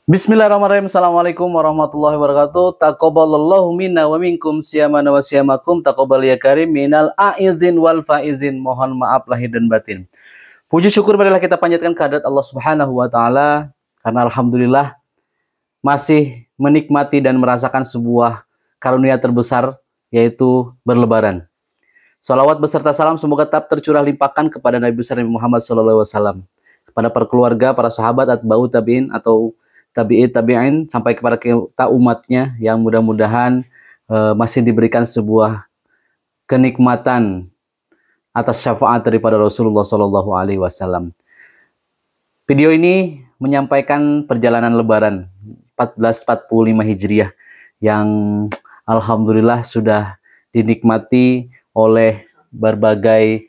Bismillahirrahmanirrahim. Assalamualaikum warahmatullahi wabarakatuh. Taqabbalallahu minna wa minkum siyamana wa siyamakum. Taqabbal ya karim minal aizin wal faizin. Mohon maaf lahir dan batin. Puji syukur marilah kita panjatkan kehadirat Allah Subhanahu wa taala karena alhamdulillah masih menikmati dan merasakan sebuah karunia terbesar yaitu berlebaran. Salawat beserta salam semoga tetap tercurah limpahkan kepada Nabi besar Muhammad SAW, kepada para keluarga, para sahabat, atba'u tabi'in atau tabi'in sampai kepada kita umatnya yang mudah-mudahan masih diberikan sebuah kenikmatan atas syafaat daripada Rasulullah SAW. Video ini menyampaikan perjalanan Lebaran 1445 Hijriah yang alhamdulillah sudah dinikmati oleh berbagai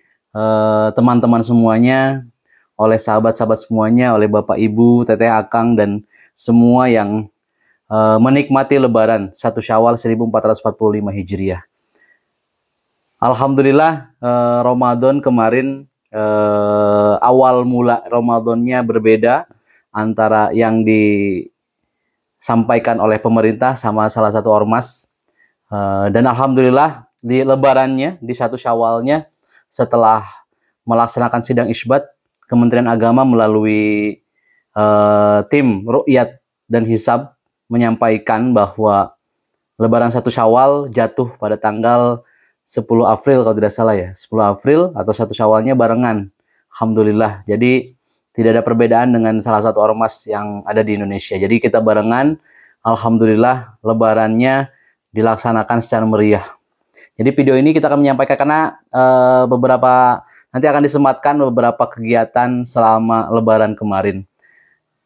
teman-teman semuanya, oleh sahabat-sahabat semuanya, oleh Bapak Ibu, Teteh Akang, dan semua yang menikmati Lebaran 1 Syawal 1445 Hijriah. Alhamdulillah Ramadan kemarin awal mula Ramadannya berbeda antara yang disampaikan oleh pemerintah sama salah satu ormas, dan alhamdulillah di Lebarannya, di 1 Syawalnya, setelah melaksanakan sidang isbat, Kementerian Agama melalui tim Ru'yat dan Hisab menyampaikan bahwa Lebaran 1 Syawal jatuh pada tanggal 10 April kalau tidak salah ya, 10 April atau 1 Syawalnya barengan. Alhamdulillah. Jadi tidak ada perbedaan dengan salah satu ormas yang ada di Indonesia. Jadi kita barengan, alhamdulillah Lebarannya dilaksanakan secara meriah. Jadi video ini kita akan menyampaikan karena nanti akan disematkan beberapa kegiatan selama Lebaran kemarin,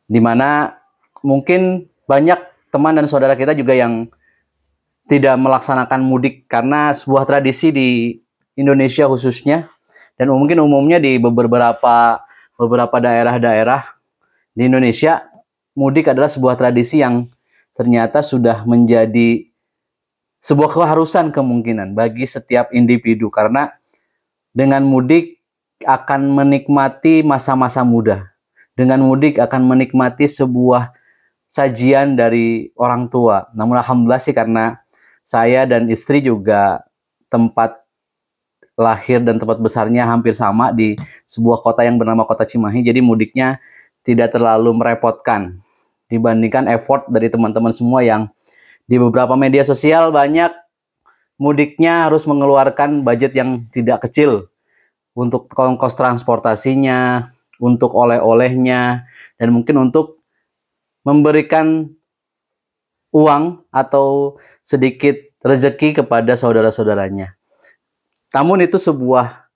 di mana mungkin banyak teman dan saudara kita juga yang tidak melaksanakan mudik karena sebuah tradisi di Indonesia khususnya, dan mungkin umumnya di beberapa daerah-daerah di Indonesia, mudik adalah sebuah tradisi yang ternyata sudah menjadi sebuah keharusan kemungkinan bagi setiap individu, karena dengan mudik akan menikmati masa-masa muda. Dengan mudik akan menikmati sebuah sajian dari orang tua. Namun alhamdulillah sih karena saya dan istri juga tempat lahir dan tempat besarnya hampir sama di sebuah kota yang bernama Kota Cimahi. Jadi mudiknya tidak terlalu merepotkan dibandingkan effort dari teman-teman semua yang di beberapa media sosial banyak mudiknya harus mengeluarkan budget yang tidak kecil untuk ongkos transportasinya, untuk oleh-olehnya, dan mungkin untuk memberikan uang atau sedikit rezeki kepada saudara-saudaranya. Namun itu sebuah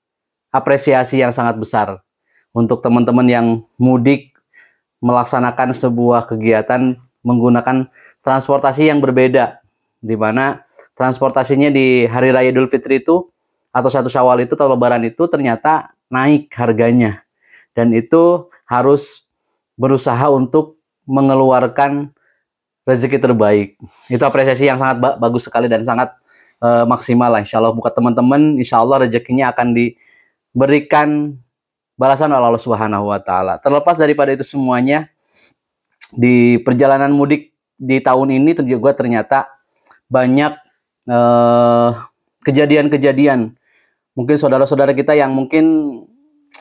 apresiasi yang sangat besar untuk teman-teman yang mudik melaksanakan sebuah kegiatan menggunakan transportasi yang berbeda, di mana transportasinya di Hari Raya Idul Fitri itu atau 1 Syawal itu atau Lebaran itu ternyata naik harganya, dan itu harus berusaha untuk mengeluarkan rezeki terbaik. Itu apresiasi yang sangat bagus sekali dan sangat maksimal lah. Insya Allah buat teman-teman, insya Allah rezekinya akan diberikan balasan oleh Allah Subhanahu wa taala. Terlepas daripada itu semuanya, di perjalanan mudik di tahun ini juga ternyata banyak kejadian-kejadian. Mungkin saudara-saudara kita yang mungkin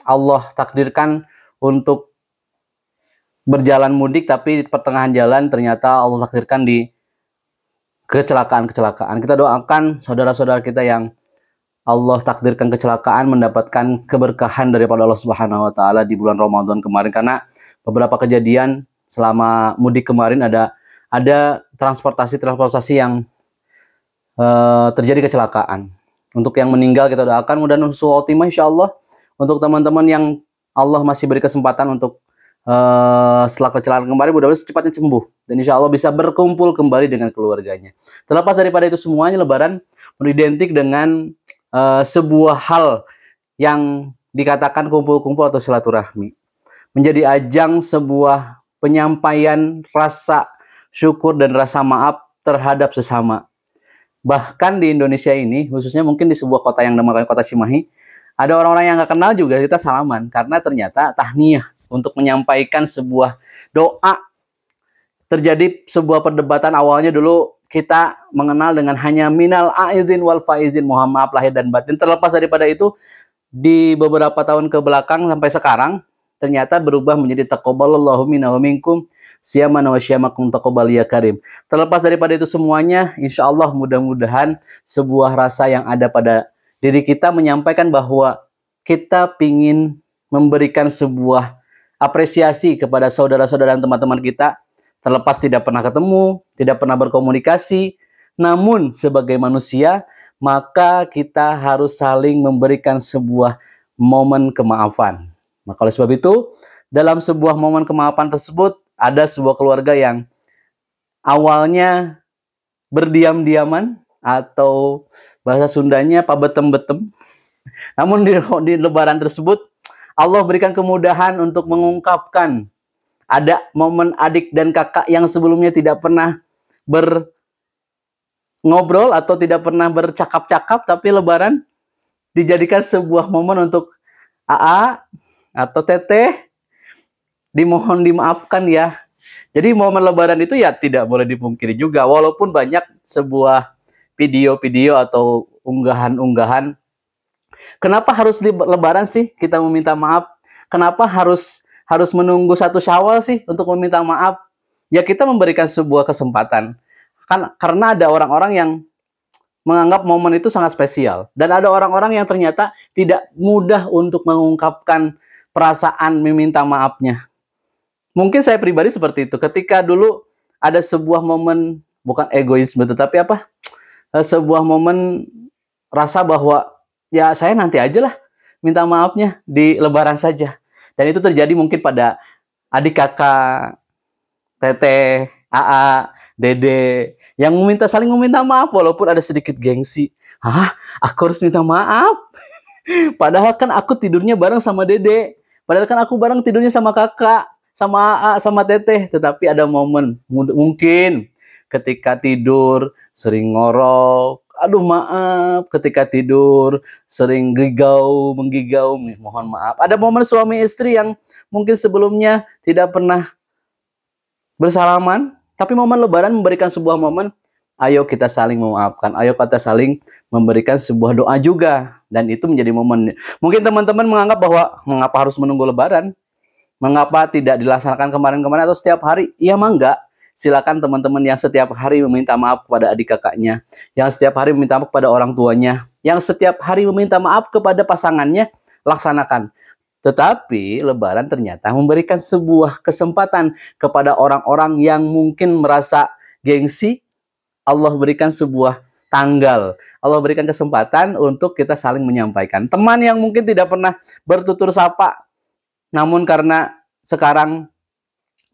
Allah takdirkan untuk berjalan mudik, tapi di pertengahan jalan ternyata Allah takdirkan di kecelakaan-kecelakaan. Kita doakan saudara-saudara kita yang Allah takdirkan kecelakaan mendapatkan keberkahan daripada Allah Subhanahu wa taala di bulan Ramadan kemarin, karena beberapa kejadian selama mudik kemarin ada transportasi yang terjadi kecelakaan. Untuk yang meninggal kita doakan mudah-mudahan husnul khotimah insyaallah. Untuk teman-teman yang Allah masih beri kesempatan untuk setelah kecelakaan kemarin, mudah-mudahan secepatnya sembuh dan insya Allah bisa berkumpul kembali dengan keluarganya. Terlepas daripada itu semuanya, Lebaran identik dengan sebuah hal yang dikatakan kumpul-kumpul atau silaturahmi, menjadi ajang sebuah penyampaian rasa syukur dan rasa maaf terhadap sesama. Bahkan di Indonesia ini, khususnya mungkin di sebuah kota yang namanya Kota Cimahi, ada orang-orang yang nggak kenal juga kita salaman, karena ternyata tahniyah untuk menyampaikan sebuah doa terjadi sebuah perdebatan. Awalnya dulu kita mengenal dengan hanya minal aizin wal faizin, mohon maaf lahir dan batin. Terlepas daripada itu, di beberapa tahun ke belakang sampai sekarang ternyata berubah menjadi taqabbalallahu minna wa minkum siyamana wa syamakum taqabbal ya karim. Terlepas daripada itu semuanya, insya Allah mudah-mudahan sebuah rasa yang ada pada diri kita menyampaikan bahwa kita ingin memberikan sebuah apresiasi kepada saudara-saudara dan teman-teman kita, terlepas tidak pernah ketemu, tidak pernah berkomunikasi, namun sebagai manusia, maka kita harus saling memberikan sebuah momen kemaafan. Maka oleh sebab itu, dalam sebuah momen kemaafan tersebut, ada sebuah keluarga yang awalnya berdiam-diaman, atau bahasa Sundanya pabetem-betem. Namun di lebaran tersebut, Allah berikan kemudahan untuk mengungkapkan. Ada momen adik dan kakak yang sebelumnya tidak pernah ngobrol atau tidak pernah bercakap-cakap, tapi lebaran dijadikan sebuah momen untuk AA atau Teteh dimohon dimaafkan ya. Jadi momen lebaran itu ya tidak boleh dipungkiri juga, walaupun banyak sebuah video-video atau unggahan-unggahan. Kenapa harus lebaran sih kita meminta maaf? Kenapa harus menunggu 1 Syawal sih untuk meminta maaf? Ya kita memberikan sebuah kesempatan. Karena ada orang-orang yang menganggap momen itu sangat spesial. Dan ada orang-orang yang ternyata tidak mudah untuk mengungkapkan perasaan meminta maafnya. Mungkin saya pribadi seperti itu. Ketika dulu ada sebuah momen, bukan egoisme, tetapi apa? Sebuah momen rasa bahwa ya saya nanti aja lah minta maafnya di lebaran saja. Dan itu terjadi mungkin pada adik kakak, teteh, AA, dede, yang saling meminta maaf walaupun ada sedikit gengsi. Hah? Aku harus minta maaf? Padahal kan aku tidurnya bareng sama dede. Padahal kan aku bareng tidurnya sama kakak, sama AA, sama teteh. Tetapi ada momen, mungkin ketika tidur sering ngorok. Aduh maaf, ketika tidur sering menggigau, mohon maaf. Ada momen suami istri yang mungkin sebelumnya tidak pernah bersalaman, tapi momen lebaran memberikan sebuah momen, ayo kita saling memaafkan, ayo kita saling memberikan sebuah doa juga. Dan itu menjadi momen. Mungkin teman-teman menganggap bahwa mengapa harus menunggu lebaran? Mengapa tidak dilaksanakan kemarin-kemarin atau setiap hari? Iya mah enggak. Silakan teman-teman yang setiap hari meminta maaf kepada adik kakaknya, yang setiap hari meminta maaf kepada orang tuanya, yang setiap hari meminta maaf kepada pasangannya, laksanakan. Tetapi lebaran ternyata memberikan sebuah kesempatan kepada orang-orang yang mungkin merasa gengsi. Allah berikan sebuah tanggal. Allah berikan kesempatan untuk kita saling menyampaikan. Teman yang mungkin tidak pernah bertutur sapa, namun karena sekarang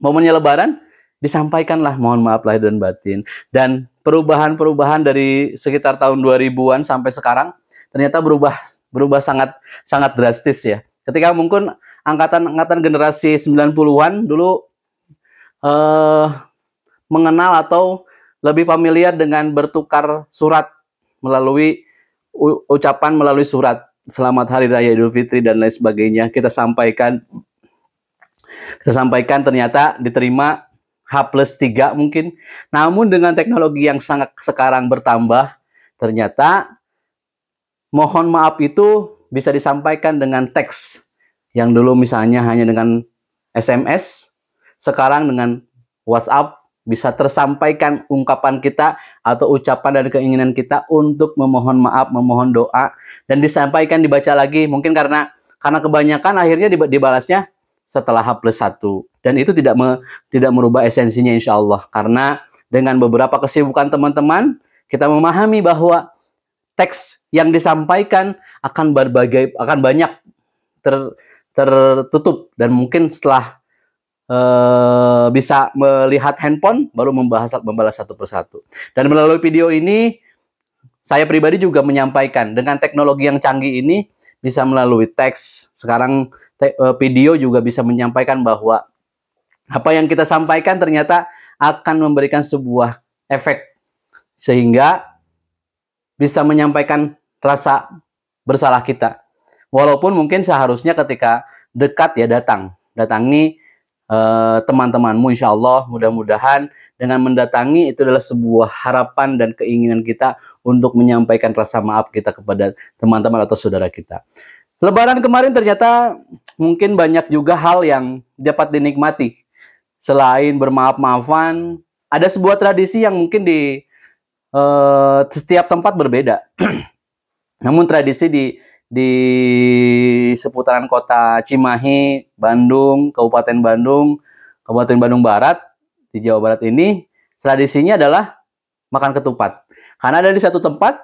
momennya lebaran, disampaikanlah mohon maaf lahir dan batin. Dan perubahan-perubahan dari sekitar tahun 2000-an sampai sekarang ternyata berubah sangat drastis ya. Ketika mungkin angkatan generasi 90-an dulu mengenal atau lebih familiar dengan bertukar surat melalui ucapan melalui surat. Selamat Hari Raya Idul Fitri dan lain sebagainya. Kita sampaikan ternyata diterima H+3 mungkin. Namun dengan teknologi yang sangat sekarang bertambah, ternyata mohon maaf itu bisa disampaikan dengan teks. Yang dulu misalnya hanya dengan SMS, sekarang dengan WhatsApp bisa tersampaikan ungkapan kita atau ucapan dan keinginan kita untuk memohon maaf, memohon doa, dan disampaikan, dibaca lagi. Mungkin karena kebanyakan akhirnya dibalasnya setelah H+1. Dan itu tidak merubah esensinya insya Allah. Karena dengan beberapa kesibukan teman-teman, kita memahami bahwa teks yang disampaikan akan banyak tertutup, dan mungkin setelah bisa melihat handphone baru membalas satu persatu. Dan melalui video ini saya pribadi juga menyampaikan dengan teknologi yang canggih ini, bisa melalui teks, sekarang video juga bisa menyampaikan bahwa apa yang kita sampaikan ternyata akan memberikan sebuah efek sehingga bisa menyampaikan rasa bersalah kita. Walaupun mungkin seharusnya ketika dekat ya datangi teman-temanmu, insya Allah mudah-mudahan dengan mendatangi itu adalah sebuah harapan dan keinginan kita untuk menyampaikan rasa maaf kita kepada teman-teman atau saudara kita. Lebaran kemarin ternyata mungkin banyak juga hal yang dapat dinikmati. Selain bermaaf-maafan, ada sebuah tradisi yang mungkin di setiap tempat berbeda. Namun tradisi di seputaran kota Cimahi, Bandung, Kabupaten Bandung Barat, di Jawa Barat ini, tradisinya adalah makan ketupat. Karena ada di satu tempat,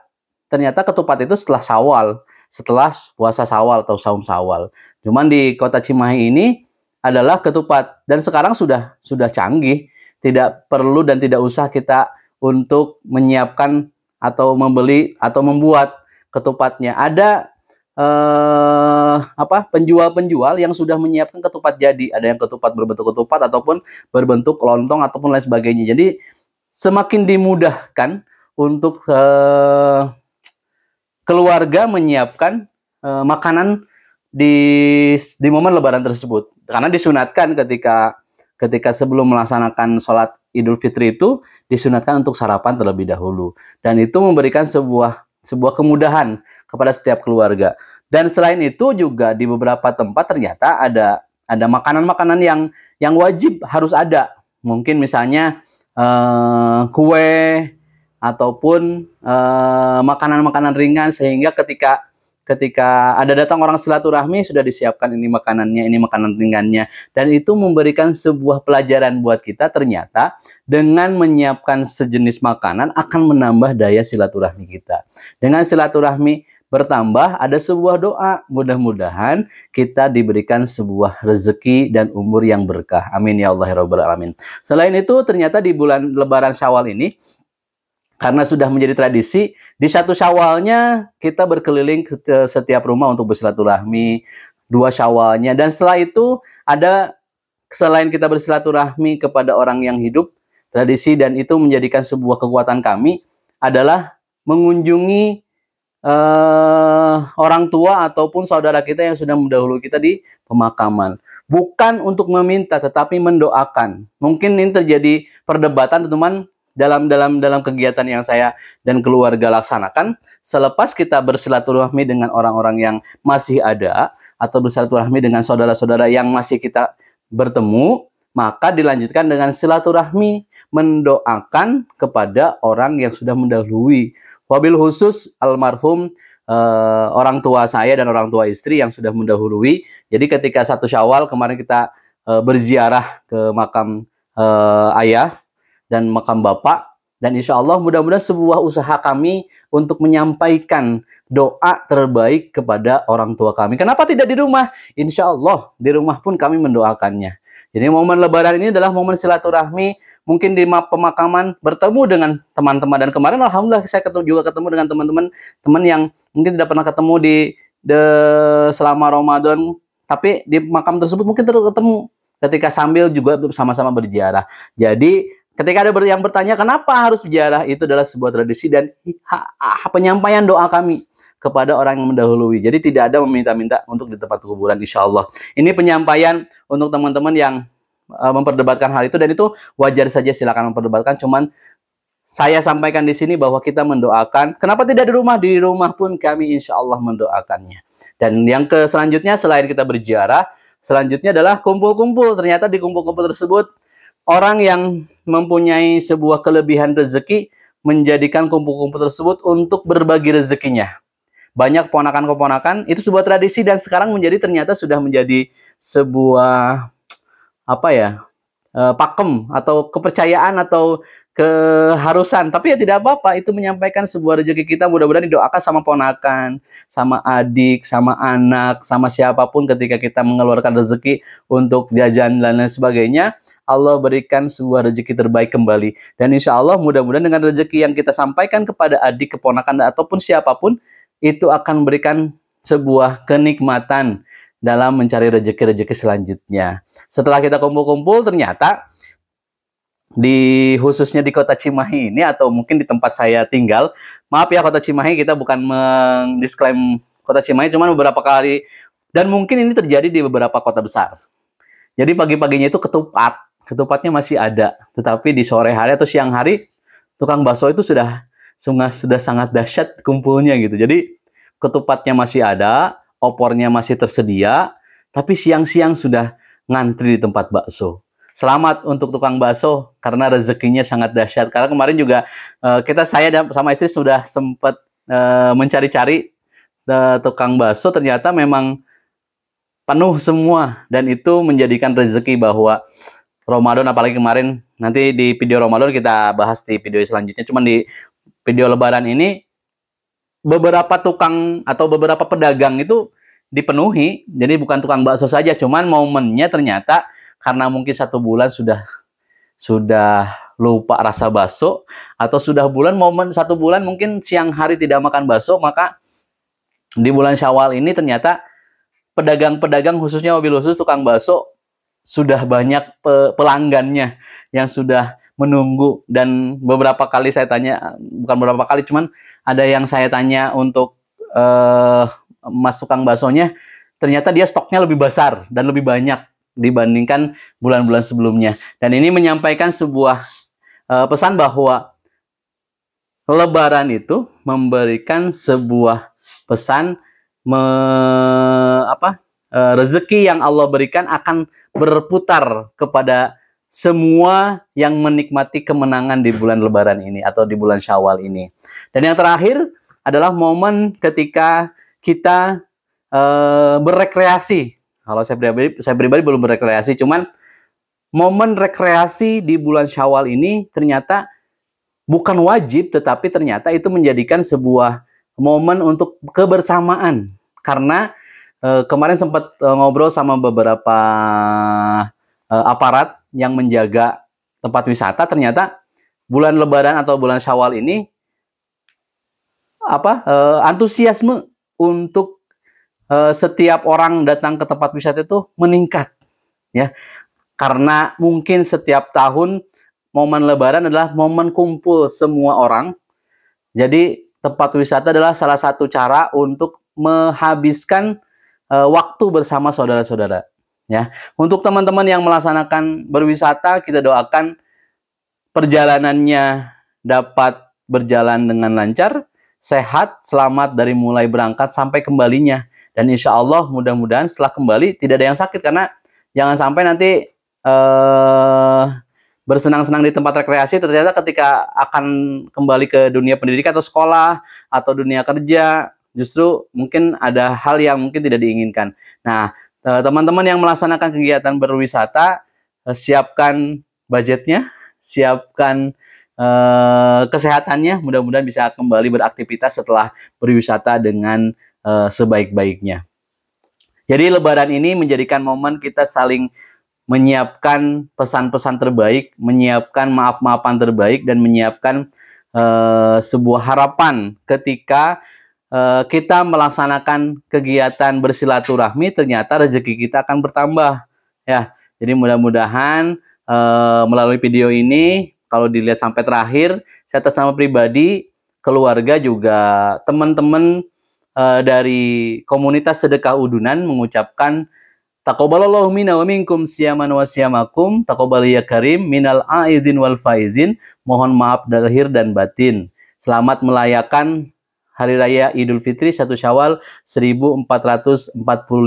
ternyata ketupat itu setelah Syawal, setelah puasa Syawal atau saum Syawal. Cuman di kota Cimahi ini adalah ketupat, dan sekarang sudah canggih, tidak perlu dan tidak usah kita untuk menyiapkan atau membeli atau membuat ketupatnya. Ada penjual-penjual yang sudah menyiapkan ketupat jadi. Ada yang ketupat berbentuk ketupat ataupun berbentuk lontong ataupun lain sebagainya. Jadi semakin dimudahkan untuk keluarga menyiapkan makanan di momen Lebaran tersebut. Karena disunatkan ketika sebelum melaksanakan sholat Idul Fitri itu disunatkan untuk sarapan terlebih dahulu. Dan itu memberikan sebuah kemudahan kepada setiap keluarga. Dan selain itu juga di beberapa tempat ternyata ada makanan-makanan yang wajib harus ada. Mungkin misalnya kue ataupun makanan-makanan ringan, sehingga ketika ada datang orang silaturahmi sudah disiapkan ini makanannya, ini makanan ringannya, dan itu memberikan sebuah pelajaran buat kita. Ternyata dengan menyiapkan sejenis makanan akan menambah daya silaturahmi kita. Dengan silaturahmi bertambah, ada sebuah doa, mudah-mudahan kita diberikan sebuah rezeki dan umur yang berkah. Amin ya Allah ya Rabbal Alamin. Selain itu ternyata di bulan Lebaran Syawal ini, karena sudah menjadi tradisi, di 1 Syawalnya kita berkeliling ke setiap rumah untuk bersilaturahmi, 2 Syawalnya, dan setelah itu ada, selain kita bersilaturahmi kepada orang yang hidup, tradisi dan itu menjadikan sebuah kekuatan kami adalah mengunjungi orang tua ataupun saudara kita yang sudah mendahului kita di pemakaman. Bukan untuk meminta, tetapi mendoakan. Mungkin ini terjadi perdebatan, teman-teman, dalam kegiatan yang saya dan keluarga laksanakan. Selepas kita bersilaturahmi dengan orang-orang yang masih ada atau bersilaturahmi dengan saudara-saudara yang masih kita bertemu, maka dilanjutkan dengan silaturahmi mendoakan kepada orang yang sudah mendahului. Wabil khusus almarhum orang tua saya dan orang tua istri yang sudah mendahului. Jadi ketika 1 Syawal kemarin kita berziarah ke makam ayah dan makam bapak, dan insya Allah mudah-mudahan sebuah usaha kami untuk menyampaikan doa terbaik kepada orang tua kami. Kenapa tidak di rumah? Insya Allah di rumah pun kami mendoakannya. Jadi momen Lebaran ini adalah momen silaturahmi, mungkin di pemakaman bertemu dengan teman-teman. Dan kemarin alhamdulillah saya juga ketemu dengan teman-teman yang mungkin tidak pernah ketemu selama Ramadan, tapi di makam tersebut mungkin ketemu ketika sambil juga bersama-sama berziarah. Jadi ketika ada yang bertanya kenapa harus berziarah, itu adalah sebuah tradisi dan penyampaian doa kami kepada orang yang mendahului. Jadi tidak ada meminta-minta untuk di tempat kuburan, insya Allah. Ini penyampaian untuk teman-teman yang memperdebatkan hal itu, dan itu wajar saja, silakan memperdebatkan. Cuman saya sampaikan di sini bahwa kita mendoakan. Kenapa tidak di rumah? Di rumah pun kami insya Allah mendoakannya. Dan yang selanjutnya selain kita berziarah, selanjutnya adalah kumpul-kumpul. Ternyata di kumpul-kumpul tersebut orang yang mempunyai sebuah kelebihan rezeki menjadikan kumpul-kumpul tersebut untuk berbagi rezekinya. Banyak keponakan-keponakan, itu sebuah tradisi dan sekarang ternyata sudah menjadi sebuah pakem atau kepercayaan atau keharusan. Tapi ya tidak apa-apa, itu menyampaikan sebuah rezeki kita, mudah-mudahan didoakan sama ponakan, sama adik, sama anak, sama siapapun ketika kita mengeluarkan rezeki untuk jajan dan lain sebagainya. Allah berikan sebuah rezeki terbaik kembali. Dan insya Allah mudah-mudahan dengan rezeki yang kita sampaikan kepada adik, keponakan, ataupun siapapun, itu akan memberikan sebuah kenikmatan dalam mencari rezeki-rezeki selanjutnya. Setelah kita kumpul-kumpul, ternyata khususnya di kota Cimahi ini, atau mungkin di tempat saya tinggal, maaf ya kota Cimahi, kita bukan mendisklaim kota Cimahi, cuman beberapa kali, dan mungkin ini terjadi di beberapa kota besar. Jadi pagi-paginya itu ketupatnya masih ada. Tetapi di sore hari atau siang hari, tukang bakso itu sudah sangat dahsyat kumpulnya gitu. Jadi ketupatnya masih ada, opornya masih tersedia, tapi siang-siang sudah ngantri di tempat bakso. Selamat untuk tukang bakso karena rezekinya sangat dahsyat. Karena kemarin juga saya sama istri sudah sempat mencari-cari tukang bakso, ternyata memang penuh semua, dan itu menjadikan rezeki bahwa Ramadan, apalagi kemarin, nanti di video Ramadan kita bahas di video selanjutnya. Cuman di video Lebaran ini beberapa tukang atau beberapa pedagang itu dipenuhi. Jadi bukan tukang bakso saja, cuman momennya ternyata karena mungkin 1 bulan sudah lupa rasa bakso, atau sudah momen 1 bulan mungkin siang hari tidak makan bakso, maka di bulan Syawal ini ternyata pedagang-pedagang, khususnya mobil khusus tukang bakso, sudah banyak pelanggannya yang sudah menunggu. Dan beberapa kali saya tanya, bukan beberapa kali, cuman ada yang saya tanya untuk mas tukang baksonya, ternyata dia stoknya lebih besar dan lebih banyak dibandingkan bulan-bulan sebelumnya. Dan ini menyampaikan sebuah pesan bahwa Lebaran itu memberikan sebuah pesan, rezeki yang Allah berikan akan berputar kepada semua yang menikmati kemenangan di bulan Lebaran ini atau di bulan Syawal ini. Dan yang terakhir adalah momen ketika kita berrekreasi. Kalau saya pribadi belum berrekreasi, cuman momen rekreasi di bulan Syawal ini ternyata bukan wajib, tetapi ternyata itu menjadikan sebuah momen untuk kebersamaan. Karena kemarin sempat ngobrol sama beberapa aparat yang menjaga tempat wisata, ternyata bulan Lebaran atau bulan Syawal ini antusiasme untuk setiap orang datang ke tempat wisata itu meningkat, ya, karena mungkin setiap tahun momen Lebaran adalah momen kumpul semua orang. Jadi tempat wisata adalah salah satu cara untuk menghabiskan waktu bersama saudara-saudara, ya. Untuk teman-teman yang melaksanakan berwisata, kita doakan perjalanannya dapat berjalan dengan lancar, sehat, selamat dari mulai berangkat sampai kembalinya. Dan insya Allah mudah-mudahan setelah kembali tidak ada yang sakit, karena jangan sampai nanti bersenang-senang di tempat rekreasi, ternyata ketika akan kembali ke dunia pendidikan atau sekolah atau dunia kerja, justru mungkin ada hal yang mungkin tidak diinginkan. Nah, teman-teman yang melaksanakan kegiatan berwisata, siapkan budgetnya, siapkan kesehatannya, mudah-mudahan bisa kembali beraktivitas setelah berwisata dengan sebaik-baiknya. Jadi Lebaran ini menjadikan momen kita saling menyiapkan pesan-pesan terbaik, menyiapkan maaf-maafan terbaik, dan menyiapkan sebuah harapan ketika kita melaksanakan kegiatan bersilaturahmi, ternyata rezeki kita akan bertambah, ya. Jadi mudah-mudahan melalui video ini, kalau dilihat sampai terakhir, saya atas nama pribadi, keluarga, juga teman-teman dari komunitas sedekah udunan mengucapkan taqabbalallahu minna wa minkum siyaman wa siyamakum, taqabbal ya karim minal aidin wal faizin. Mohon maaf lahir dan batin. Selamat merayakan Hari Raya Idul Fitri 1 Syawal 1445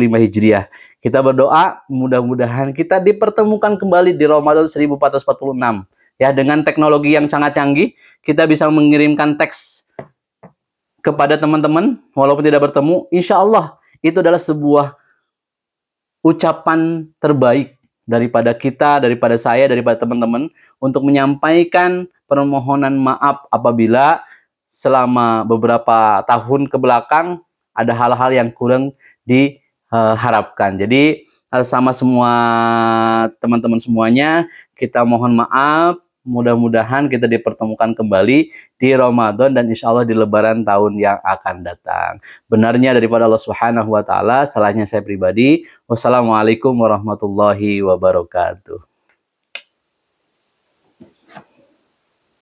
Hijriah. Kita berdoa mudah-mudahan kita dipertemukan kembali di Ramadan 1446. Ya, dengan teknologi yang sangat canggih, kita bisa mengirimkan teks kepada teman-teman walaupun tidak bertemu. Insya Allah itu adalah sebuah ucapan terbaik daripada kita, daripada saya, daripada teman-teman, untuk menyampaikan permohonan maaf apabila selama beberapa tahun ke belakang ada hal-hal yang kurang diharapkan. Jadi sama semua teman-teman semuanya, kita mohon maaf. Mudah-mudahan kita dipertemukan kembali di Ramadan dan insya Allah di Lebaran tahun yang akan datang. Benarnya daripada Allah Subhanahu wa Ta'ala, salahnya saya pribadi. Wassalamualaikum warahmatullahi wabarakatuh.